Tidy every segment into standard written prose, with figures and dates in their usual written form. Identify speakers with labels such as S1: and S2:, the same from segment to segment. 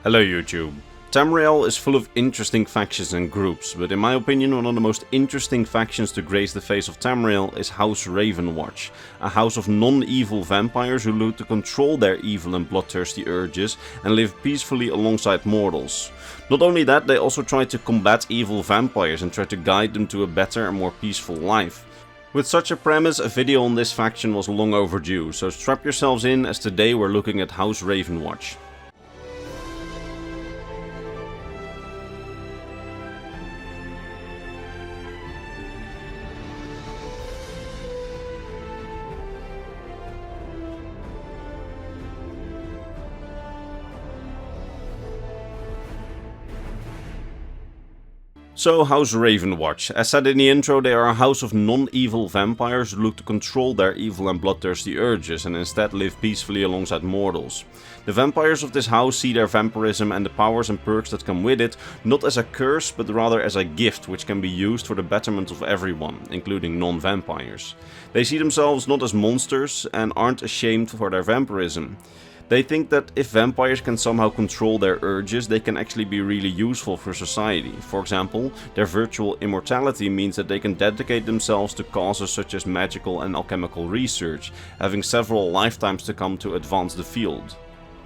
S1: Hello YouTube. Tamriel is full of interesting factions and groups, but in my opinion one of the most interesting factions to grace the face of Tamriel is House Ravenwatch, a house of non-evil vampires who look to control their evil and bloodthirsty urges and live peacefully alongside mortals. Not only that, they also try to combat evil vampires and try to guide them to a better and more peaceful life. With such a premise, a video on this faction was long overdue, so strap yourselves in as today we're looking at House Ravenwatch. So, House Ravenwatch. As said in the intro, they are a house of non-evil vampires who look to control their evil and bloodthirsty urges and instead live peacefully alongside mortals. The vampires of this house see their vampirism and the powers and perks that come with it not as a curse but rather as a gift which can be used for the betterment of everyone, including non-vampires. They see themselves not as monsters and aren't ashamed for their vampirism. They think that if vampires can somehow control their urges, they can actually be really useful for society. For example, their virtual immortality means that they can dedicate themselves to causes such as magical and alchemical research, having several lifetimes to come to advance the field.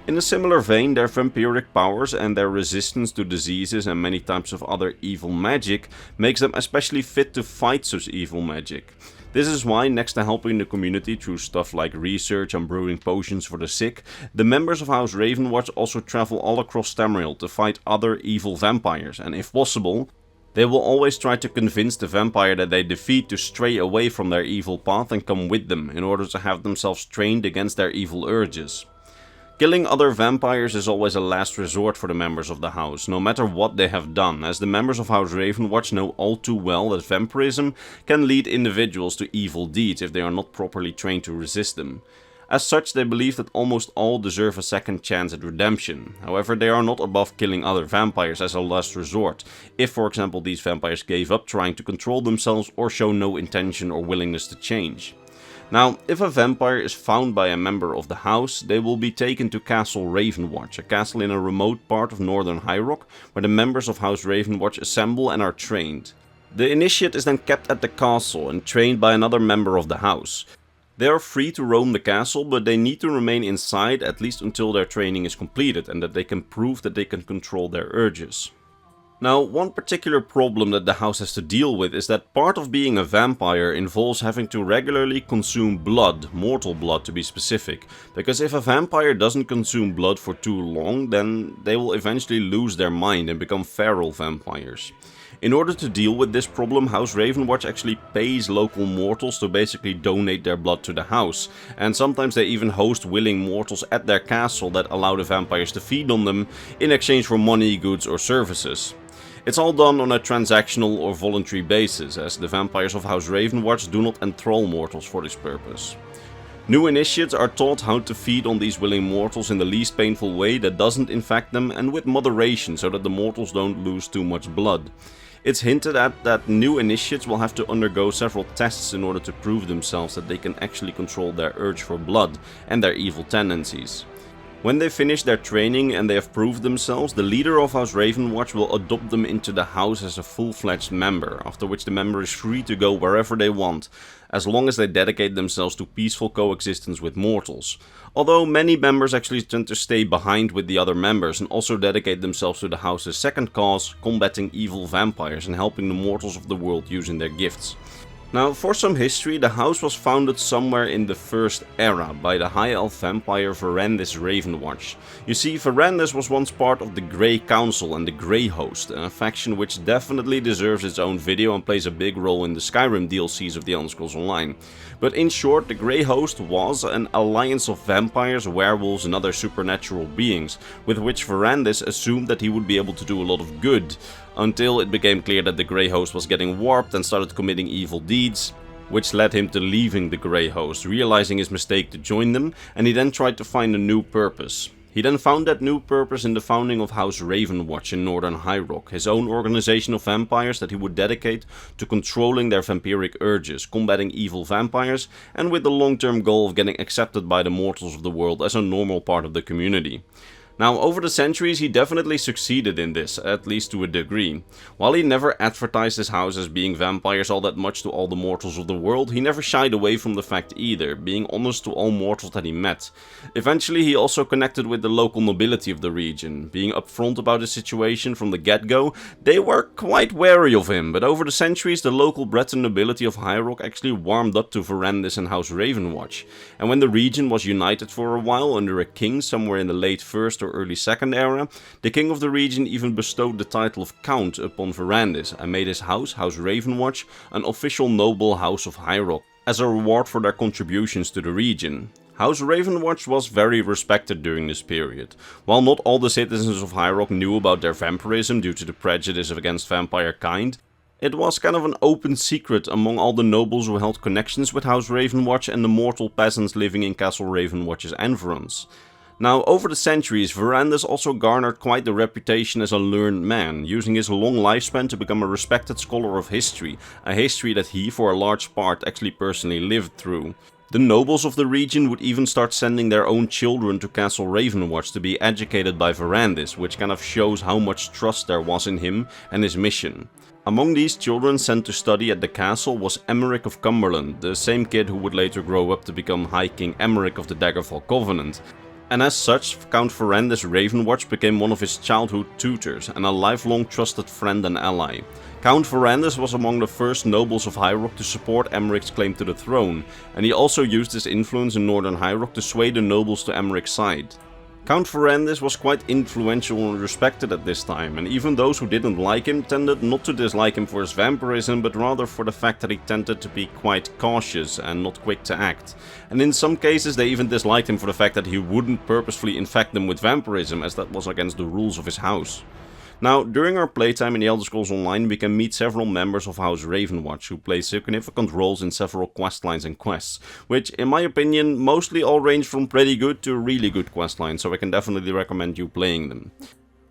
S1: In a similar vein, their vampiric powers and their resistance to diseases and many types of other evil magic makes them especially fit to fight such evil magic. This is why, next to helping the community through stuff like research and brewing potions for the sick, the members of House Ravenwatch also travel all across Tamriel to fight other evil vampires, and if possible, they will always try to convince the vampire that they defeat to stray away from their evil path and come with them, in order to have themselves trained against their evil urges. Killing other vampires is always a last resort for the members of the house, no matter what they have done, as the members of House Ravenwatch know all too well that vampirism can lead individuals to evil deeds if they are not properly trained to resist them. As such, they believe that almost all deserve a second chance at redemption. However, they are not above killing other vampires as a last resort, if for example these vampires gave up trying to control themselves or show no intention or willingness to change. Now, if a vampire is found by a member of the house, they will be taken to Castle Ravenwatch, a castle in a remote part of northern High Rock, where the members of House Ravenwatch assemble and are trained. The initiate is then kept at the castle and trained by another member of the house. They are free to roam the castle, but they need to remain inside at least until their training is completed and that they can prove that they can control their urges. Now, one particular problem that the house has to deal with is that part of being a vampire involves having to regularly consume blood, mortal blood to be specific, because if a vampire doesn't consume blood for too long, then they will eventually lose their mind and become feral vampires. In order to deal with this problem, House Ravenwatch actually pays local mortals to basically donate their blood to the house, and sometimes they even host willing mortals at their castle that allow the vampires to feed on them in exchange for money, goods or services. It's all done on a transactional or voluntary basis, as the vampires of House Ravenwatch do not enthrall mortals for this purpose. New initiates are taught how to feed on these willing mortals in the least painful way that doesn't infect them and with moderation so that the mortals don't lose too much blood. It's hinted at that new initiates will have to undergo several tests in order to prove themselves that they can actually control their urge for blood and their evil tendencies. When they finish their training and they have proved themselves, the leader of House Ravenwatch will adopt them into the house as a full-fledged member, after which the member is free to go wherever they want, as long as they dedicate themselves to peaceful coexistence with mortals. Although many members actually tend to stay behind with the other members and also dedicate themselves to the house's second cause, combating evil vampires and helping the mortals of the world using their gifts. Now, for some history, the house was founded somewhere in the First Era by the High Elf vampire Verandis Ravenwatch. You see, Verandis was once part of the Grey Council and the Grey Host, a faction which definitely deserves its own video and plays a big role in the Skyrim DLCs of the Elder Scrolls Online. But in short, the Grey Host was an alliance of vampires, werewolves and other supernatural beings, with which Verandis assumed that he would be able to do a lot of good, until it became clear that the Grey Host was getting warped and started committing evil deeds, which led him to leaving the Grey Host, realizing his mistake to join them, and he then tried to find a new purpose. He then found that new purpose in the founding of House Ravenwatch in northern High Rock, his own organization of vampires that he would dedicate to controlling their vampiric urges, combating evil vampires, and with the long-term goal of getting accepted by the mortals of the world as a normal part of the community. Now, over the centuries, he definitely succeeded in this, at least to a degree. While he never advertised his house as being vampires all that much to all the mortals of the world, he never shied away from the fact either, being honest to all mortals that he met. Eventually, he also connected with the local nobility of the region. Being upfront about his situation from the get-go, they were quite wary of him, but over the centuries, the local Breton nobility of High Rock actually warmed up to Verandis and House Ravenwatch. And when the region was united for a while under a king somewhere in the late 1st or early 2nd era, the king of the region even bestowed the title of Count upon Verandis and made his house, House Ravenwatch, an official noble house of High Rock, as a reward for their contributions to the region. House Ravenwatch was very respected during this period. While not all the citizens of High Rock knew about their vampirism due to the prejudice against vampire kind, it was kind of an open secret among all the nobles who held connections with House Ravenwatch and the mortal peasants living in Castle Ravenwatch's environs. Now, over the centuries, Verandis also garnered quite the reputation as a learned man, using his long lifespan to become a respected scholar of history, a history that he, for a large part, actually personally lived through. The nobles of the region would even start sending their own children to Castle Ravenwatch to be educated by Verandis, which kind of shows how much trust there was in him and his mission. Among these children sent to study at the castle was Emeric of Cumberland, the same kid who would later grow up to become High King Emeric of the Daggerfall Covenant. And as such, Count Verandis Ravenwatch became one of his childhood tutors and a lifelong trusted friend and ally. Count Verandis was among the first nobles of High Rock to support Emeric's claim to the throne, and he also used his influence in northern High Rock to sway the nobles to Emeric's side. Count Verandis was quite influential and respected at this time, and even those who didn't like him tended not to dislike him for his vampirism, but rather for the fact that he tended to be quite cautious and not quick to act. And in some cases they even disliked him for the fact that he wouldn't purposefully infect them with vampirism, as that was against the rules of his house. Now, during our playtime in the Elder Scrolls Online, we can meet several members of House Ravenwatch who play significant roles in several questlines and quests, which, in my opinion, mostly all range from pretty good to really good questlines, so I can definitely recommend you playing them.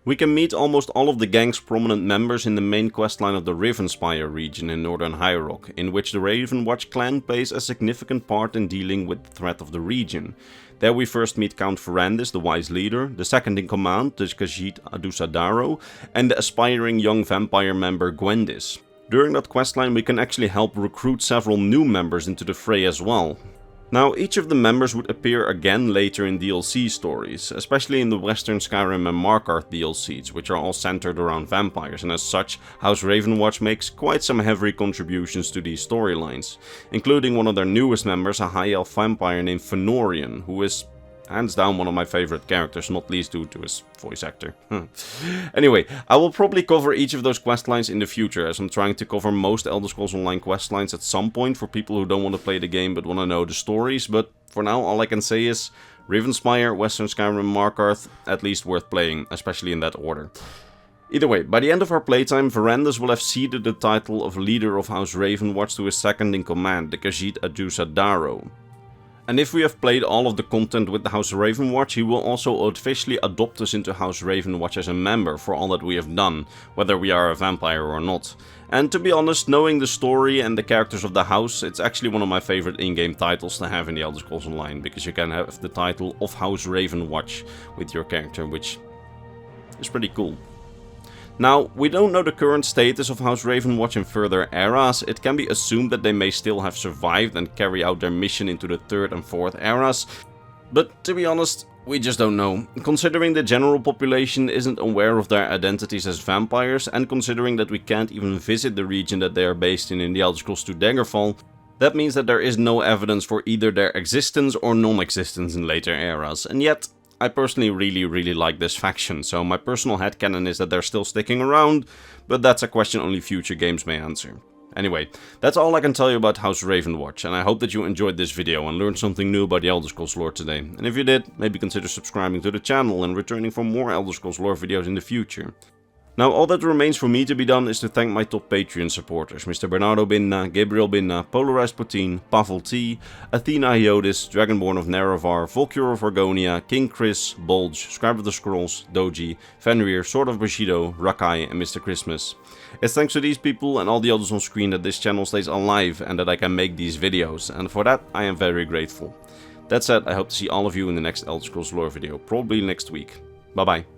S1: We can meet almost all of the gang's prominent members in the main questline of the Rivenspire region in northern High Rock, in which the Ravenwatch clan plays a significant part in dealing with the threat of the region. There we first meet Count Verandis, the wise leader, the second in command, the Khajiit Adusadaro, and the aspiring young vampire member Gwendis. During that questline we can actually help recruit several new members into the fray as well. Now, each of the members would appear again later in DLC stories, especially in the Western Skyrim and Markarth DLCs, which are all centered around vampires, and as such, House Ravenwatch makes quite some heavy contributions to these storylines, including one of their newest members, a high elf vampire named Fenorian, who is hands down one of my favorite characters, not least due to his voice actor. Anyway, I will probably cover each of those questlines in the future, as I'm trying to cover most Elder Scrolls Online questlines at some point for people who don't want to play the game but want to know the stories, but for now all I can say is Rivenspire, Western Skyrim, Markarth, at least worth playing, especially in that order. Either way, by the end of our playtime, Verandis will have ceded the title of leader of House Ravenwatch to his second in command, the Khajiit Adusadaro. And if we have played all of the content with the House Ravenwatch, he will also officially adopt us into House Ravenwatch as a member for all that we have done, whether we are a vampire or not. And to be honest, knowing the story and the characters of the house, it's actually one of my favorite in-game titles to have in the Elder Scrolls Online, because you can have the title of House Ravenwatch with your character, which is pretty cool. Now, we don't know the current status of House Ravenwatch in further eras. It can be assumed that they may still have survived and carry out their mission into the 3rd and 4th eras, but to be honest, we just don't know. Considering the general population isn't aware of their identities as vampires, and considering that we can't even visit the region that they are based in the Elder Scrolls II Daggerfall, that means that there is no evidence for either their existence or non-existence in later eras, and yet I personally really like this faction, so my personal headcanon is that they're still sticking around, but that's a question only future games may answer. Anyway, that's all I can tell you about House Ravenwatch, and I hope that you enjoyed this video and learned something new about the Elder Scrolls lore today. And if you did, maybe consider subscribing to the channel and returning for more Elder Scrolls lore videos in the future. Now, all that remains for me to be done is to thank my top Patreon supporters, Mr. Bernardo Binna, Gabriel Binna, Polarized Poutine, Pavel T, Athena Iodis, Dragonborn of Nerevar, Volcure of Argonia, King Chris, Bulge, Scribe of the Scrolls, Doji, Fenrir, Sword of Bushido, Rakai, and Mr. Christmas. It's thanks to these people and all the others on screen that this channel stays alive and that I can make these videos, and for that I am very grateful. That said, I hope to see all of you in the next Elder Scrolls lore video, probably next week. Bye bye.